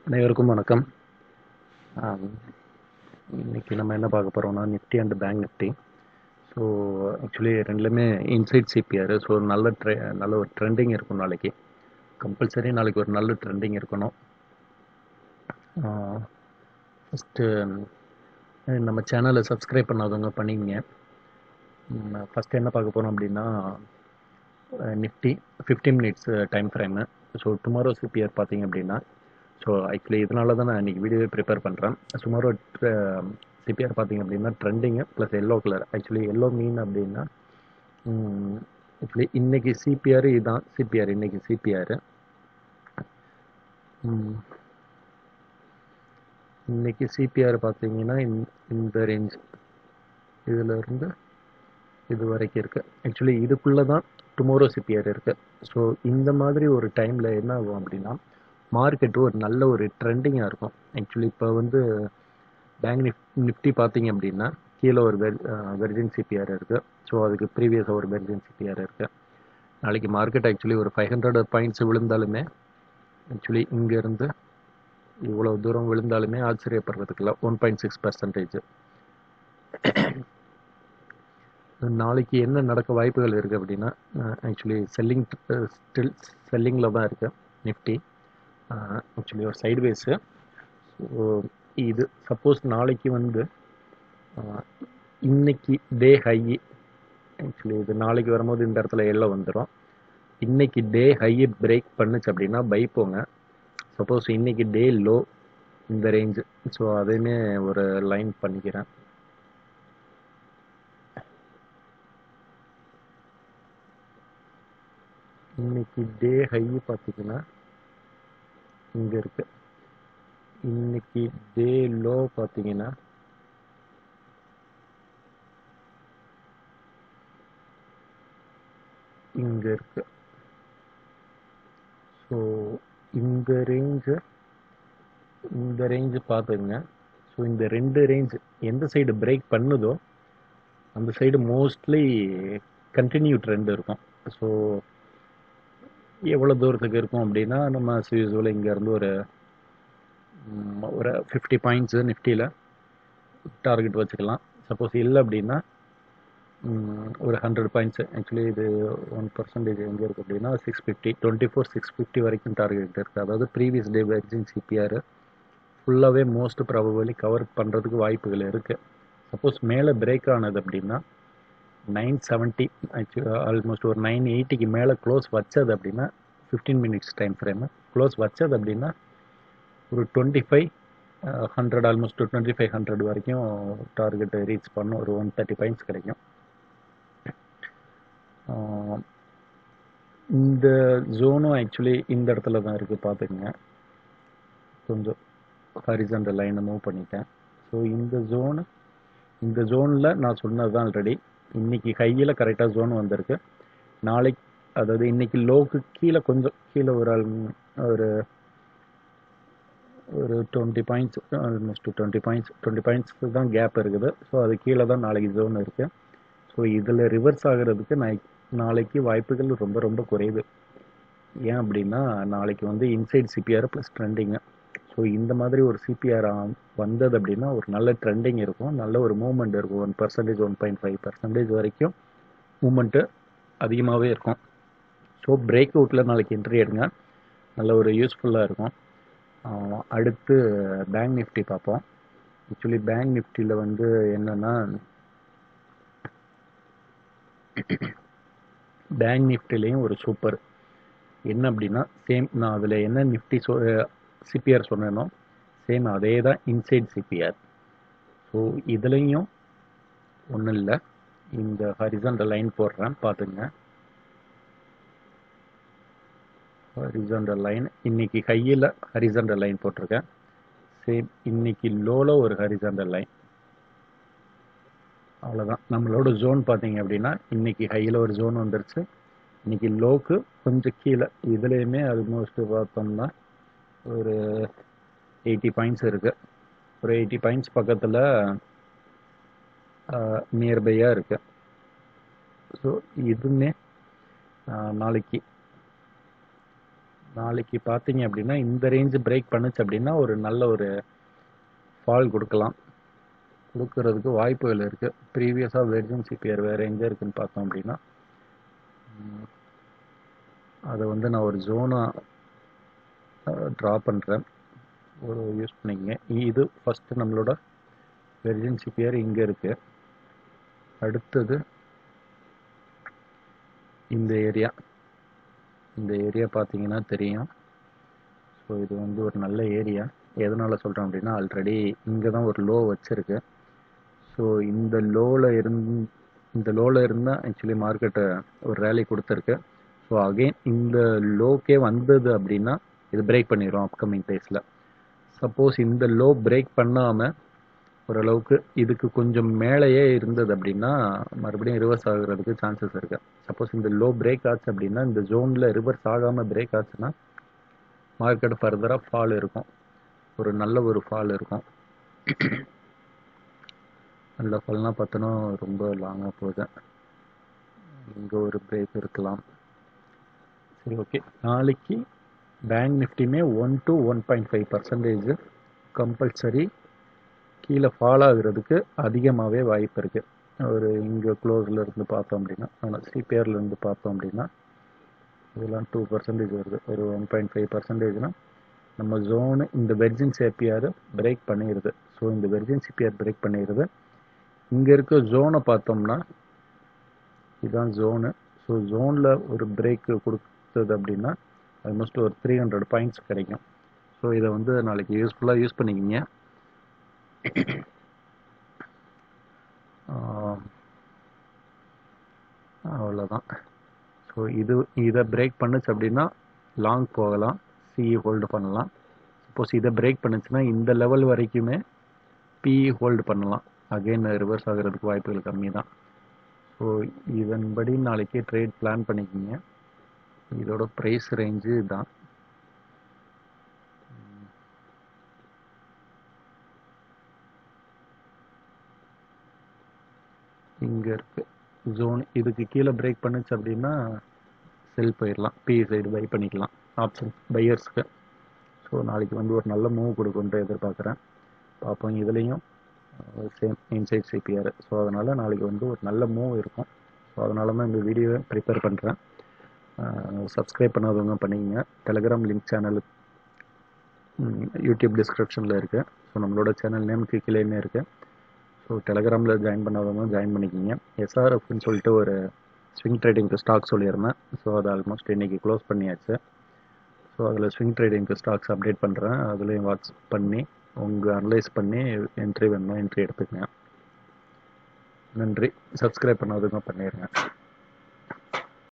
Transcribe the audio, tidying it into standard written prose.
அனைவருக்கும் வணக்கம். ஆம், இன்னைக்கு நம்ம என்ன பார்க்க போகிறோம்னா Nifty and bank Nifty. So actually ரெண்டுலேயுமே இன்சைட் சிபிஆர். ஸோ நல்ல ஒரு ட்ரெண்டிங் இருக்கும் நாளைக்கு. கம்பல்சரி நாளைக்கு ஒரு நல்ல ட்ரெண்டிங் இருக்கணும். ஃபஸ்ட்டு நம்ம சேனலை சப்ஸ்கிரைப் பண்ணாதவங்க பண்ணிங்க. ஃபஸ்ட்டு என்ன பார்க்க போகிறோம் அப்படின்னா Nifty 15 minutes time frame. So tomorrow CPR பார்த்தீங்க அப்படின்னா, ஸோ ஆக்சுவலி இதனால தான் நான் இன்றைக்கி வீடியோவே ப்ரிப்பேர் பண்ணுறேன். டுமாரோ சிபிஆர் பார்த்தீங்க அப்படின்னா trending plus yellow colour. Actually yellow mean அப்படின்னா ஆக்சுவலி இன்றைக்கி சிபிஆர் இதுதான் சிபிஆர். இன்றைக்கி சிபிஆர் இன்றைக்கி சிபிஆர் பார்த்தீங்கன்னா இந்த ரேஞ்ச் இதிலேருந்து இது வரைக்கும் இருக்குது. ஆக்சுவலி இதுக்குள்ளே தான் டுமாரோ சிபிஆர் இருக்குது. ஸோ இந்த மாதிரி ஒரு டைமில் என்ன ஆகும் அப்படின்னா மார்க்கெட்டு ஒரு நல்ல ஒரு ட்ரெண்டிங்காக இருக்கும். ஆக்சுவலி இப்போ வந்து பேங்க் நிஃப்டி பார்த்தீங்க அப்படின்னா கீழே ஒரு வெர்ஜின் சிபிஆர் இருக்குது. ஸோ அதுக்கு ப்ரீவியஸாக ஒரு வெர்ஜின் சிபிஆர் இருக்குது. நாளைக்கு மார்க்கெட் ஆக்சுவலி ஒரு 500 பாயிண்ட்ஸ் விழுந்தாலுமே, ஆக்சுவலி இங்கேருந்து இவ்வளோ தூரம் விழுந்தாலுமே ஆச்சரியப்படுறதுக்குள்ள 1.6%. நாளைக்கு என்ன நடக்க வாய்ப்புகள் இருக்குது அப்படின்னா, ஆக்சுவலி ஸ்டில் செல்லிங்கில் தான் இருக்குது நிஃப்டி. ஆக்சுவலி ஒரு சைட்வேஸு. ஸோ இது சப்போஸ் நாளைக்கு வந்து இன்னைக்கு டே ஹை, ஆக்சுவலி இது நாளைக்கு வரும்போது இந்த இடத்துல எல்லாம் வந்துடும். இன்னைக்கு டே ஹையை பிரேக் பண்ணுச்சு அப்படின்னா பை போங்க. சப்போஸ் இன்னைக்கு டே லோ இந்த ரேஞ்சு, ஸோ அதையுமே ஒரு லைன் பண்ணிக்கிறேன். இன்னைக்கு டே ஹை பார்த்தீங்கன்னா இங்கே இருக்கு. இன்னைக்கு டே லோ பார்த்தீங்கன்னா இங்கே இருக்கு. ஸோ இந்த ரேஞ்சு பார்த்துங்க. ஸோ இந்த ரெண்டு ரேஞ்ச் எந்த சைடு பிரேக் பண்ணுதோ அந்த சைடு மோஸ்ட்லி கண்டினியூ ட்ரெண்ட் இருக்கும். ஸோ எவ்வளோ தூரத்துக்கு இருக்கும் அப்படின்னா நம்ம யூஸ்வலாக இங்கேருந்து ஒரு 50 பாயிண்ட்ஸு நிஃப்டியில் டார்கெட் வச்சுக்கலாம். சப்போஸ் இல்லை அப்படின்னா ஒரு 100 பாயிண்ட்ஸு. ஆக்சுவலி இது 1% எங்கே இருக்குது அப்படின்னா 650, 24,650 வரைக்கும் டார்கெட் இருக்குது. அதாவது ப்ரீவியஸ் டே வெர்ஜின் சிபிஆர் ஃபுல்லாகவே மோஸ்ட் ப்ராபபிளி கவர் பண்ணுறதுக்கு வாய்ப்புகள் இருக்குது. சப்போஸ் மேலே பிரேக் ஆனது அப்படின்னா 970, ஆல்மோஸ்ட் ஒரு 980க்கு மேலே க்ளோஸ் வச்சது அப்படின்னா 15 மினிட்ஸ் டைம் ஃப்ரேமு க்ளோஸ் வச்சது அப்படின்னா ஒரு 2500, ஆல்மோஸ்ட் 2500 வரைக்கும் டார்கெட்டை ரீச் பண்ணும். ஒரு 130 பாயிண்ட்ஸ் கிடைக்கும். இந்த ஜோனும் ஆக்சுவலி இந்த இடத்துல தான் இருக்குது பார்த்துக்குங்க. கொஞ்சம் ஹாரிசான்டல் லைனை மூவ் பண்ணிட்டேன். ஸோ இந்த ஜோனில் நான் சொன்னது தான் ஆல்ரெடி. இன்றைக்கி ஹையில் கரெக்டாக ஜோன் வந்திருக்கு. நாளைக்கு அதாவது இன்றைக்கி லோக்கு கீழே கொஞ்சம் கீழே ஒரு 20 பாயிண்ட்ஸ், ஆல்மோஸ்ட் 20 பாயிண்ட்ஸ்க்கு தான் கேப் இருக்குது. ஸோ அது கீழே தான் நாளைக்கு ஜோன் இருக்குது. ஸோ இதில் ரிவர்ஸ் ஆகிறதுக்கு நாளைக்கு வாய்ப்புகள் ரொம்ப ரொம்ப குறைவு. ஏன் அப்படின்னா நாளைக்கு வந்து inside CPR plus trending. So இந்த மாதிரி ஒரு சிபிஆர் வந்தது அப்படின்னா ஒரு நல்ல ட்ரெண்டிங் இருக்கும், நல்ல ஒரு மூவ்மெண்ட் இருக்கும். 1%, 1.5% வரைக்கும் மூவ்மெண்ட்டு அதிகமாகவே இருக்கும். ஸோ பிரேக் அவுட்டில் நாளைக்கு என்ட்ரி எடுங்க, நல்ல ஒரு யூஸ்ஃபுல்லாக இருக்கும். அடுத்து பேங்க் நிஃப்டி பார்ப்போம். ஆக்சுவலி பேங்க் நிஃப்டியில் வந்து என்னென்னா, பேங்க் நிஃப்டிலையும் ஒரு சூப்பர் என்ன அப்படின்னா சேம் நான் அதில் என்ன நிஃப்டி சிபிஆர் சொன்னேனோ சேம் அதே தான் இன்சைட் சிபிஆர். ஸோ இதுலேயும் ஒன்றும் இல்லை, இந்த ஹாரிசான்டல் லைன் போடுறேன் பார்த்துங்க. ஹாரிசான்டல் லைன் இன்னைக்கு ஹையில் ஹாரிசான்டல் லைன் போட்டிருக்கேன். சேம் இன்னைக்கு லோவில் ஒரு ஹாரிசான்டல் லைன். அவ்வளோதான். நம்மளோட ஜோன் பார்த்தீங்க அப்படின்னா இன்றைக்கி ஹையில் ஒரு ஜோன் வந்துருச்சு, இன்றைக்கி லோக்கு கொஞ்சம் கீழே இதுலேயுமே ஆல்மோஸ்ட் பார்த்தோம்னா ஒரு 80 பாயிண்ட்ஸ் இருக்குது. ஒரு 80 பாயிண்ட்ஸ் பக்கத்தில் நியர்பையாக இருக்குது. ஸோ இதுவுமே நாளைக்கு நாளைக்கு பார்த்தீங்க அப்படின்னா இந்த ரேஞ்ச் பிரேக் பண்ணுச்சு அப்படின்னா ஒரு நல்ல ஒரு ஃபால் கொடுக்கறதுக்கு வாய்ப்புகள் இருக்குது. ப்ரீவியஸாக வெர்ஜின் சிபிஆர் வேறு எங்கே இருக்குதுன்னு பார்த்தோம் அப்படின்னா அதை வந்து நான் ஒரு ஜோனாக ட்ரா பண்ணுறேன், ஒரு யூஸ் பண்ணிக்கங்க. இது ஃபஸ்ட்டு நம்மளோட வெர்ஜின் சிபிஆர் இங்கே இருக்குது. அடுத்தது இந்த ஏரியா பார்த்தீங்கன்னா தெரியும். ஸோ இது வந்து ஒரு நல்ல ஏரியா. எதனால் சொல்கிறேன் அப்படின்னா ஆல்ரெடி இங்கே தான் ஒரு லோ வச்சுருக்கு. ஸோ இந்த லோவில் இருந்தால் ஆக்சுவலி மார்க்கெட்டை ஒரு ரேலி கொடுத்துருக்கு. ஸோ அகெயின் இந்த லோக்கே வந்தது அப்படின்னா இது பிரேக் பண்ணிடும் அப்கமிங் டேஸில். சப்போஸ் இந்த லோ பிரேக் பண்ணாமல் ஓரளவுக்கு இதுக்கு கொஞ்சம் மேலேயே இருந்தது அப்படின்னா மறுபடியும் ரிவர்ஸ் ஆகுறதுக்கு சான்சஸ் இருக்குது. சப்போஸ் இந்த லோ பிரேக் ஆச்சு அப்படின்னா இந்த ஜோனில் ரிவர்ஸ் ஆகாமல் பிரேக் ஆச்சுன்னா மார்க்கெட் ஃபர்தராக ஃபால் இருக்கும், ஒரு நல்ல ஒரு ஃபால் இருக்கும். நல்ல ஃபால்னால் பார்த்தோன்னா ரொம்ப லாங்காக போகுது. இங்கே ஒரு பிரேக் இருக்கலாம். சரி, ஓகே. நாளைக்கு பேங்க் நிஃப்டியுமே 1 to 1.5% கம்பல்சரி கீழே ஃபால் ஆகுறதுக்கு அதிகமாகவே வாய்ப்பு இருக்குது. ஒரு இங்கே க்ளோஸில் இருந்து பார்த்தோம் அப்படின்னா, ஆனால் சிபிஆரில் இருந்து பார்த்தோம் அப்படின்னா இதெல்லாம் 2% வருது. ஒரு 1.5%னா நம்ம ஜோனு இந்த வெர்ஜின் சிபிஆர் பிரேக் பண்ணிடுது. ஸோ இந்த வெர்ஜின் சிபிஆர் பிரேக் பண்ணிடுது. இங்கே இருக்க ஜோனை பார்த்தோம்னா இதுதான் ஜோனு. ஸோ ஜோனில் ஒரு பிரேக் கொடுத்தது அப்படின்னா ஆல்மோஸ்ட் ஒரு 300 பாயிண்ட்ஸ் கிடைக்கும். ஸோ இதை வந்து நாளைக்கு யூஸ்ஃபுல்லாக யூஸ் பண்ணிக்கிங்க. அவ்வளோதான். ஸோ இதை பிரேக் பண்ணுச்சு அப்படின்னா லாங் போகலாம், சிஇ ஹோல்டு பண்ணலாம். சப்போஸ் இதை பிரேக் பண்ணுச்சுன்னா இந்த லெவல் வரைக்குமே பிஇ ஹோல்டு பண்ணலாம். அகெயின் ரிவர்ஸ் ஆகிறதுக்கு வாய்ப்புகள் கம்மி தான். ஸோ இதன்படி நாளைக்கு ட்ரேட் பிளான் பண்ணிக்கிங்க. இதோட ப்ரைஸ் ரேஞ்சு தான். இங்கே இருக்குது ஜோன். இதுக்கு கீழே பிரேக் பண்ணுச்சு அப்படின்னா செல் போயிடலாம், பிஇ சைடு பை பண்ணிக்கலாம் ஆப்ஷன் பையர்ஸ்க்கு. ஸோ நாளைக்கு வந்து ஒரு நல்ல மூவ் கொடுக்குன்ட்டு எதிர்பார்க்குறேன். பார்ப்போம். இதுலேயும் சேம் இன்சைட் சிபிஆர். ஸோ அதனால் நாளைக்கு வந்து ஒரு நல்ல மூவ் இருக்கும். ஸோ அதனால தான் இந்த வீடியோவை ப்ரிப்பேர் பண்ணுறேன். சப்ஸ்கிரைப் பண்ணாதவங்க பண்ணிக்கங்க. டெலிகிராம் லிங்க் சேனல் யூடியூப் டிஸ்கிரிப்ஷனில் இருக்குது. ஸோ நம்மளோட சேனல் நேமுக்கு கீழேயுமே இருக்குது. ஸோ டெலிகிராமில் ஜாயின் பண்ணாதவங்க ஜாயின் பண்ணிக்கிங்க. எஸ்ஆர்எஃப்னு சொல்லிட்டு ஒரு ஸ்விங் ட்ரேடிங்க்கு ஸ்டாக் சொல்லியிருந்தேன். ஸோ அதை ஆல்மோஸ்ட் இன்றைக்கி க்ளோஸ் பண்ணியாச்சு. ஸோ அதில் ஸ்விங் ட்ரேடிங்க்கு ஸ்டாக்ஸ் அப்டேட் பண்ணுறேன். அதுலேயும் வாட்ஸ்அப் பண்ணி உங்கள் அனலைஸ் பண்ணி என்ட்ரி வேணுமா என்ட்ரி எடுத்துக்கங்க. நன்றி. சப்ஸ்கிரைப் பண்ணாதவங்க பண்ணிடுங்க.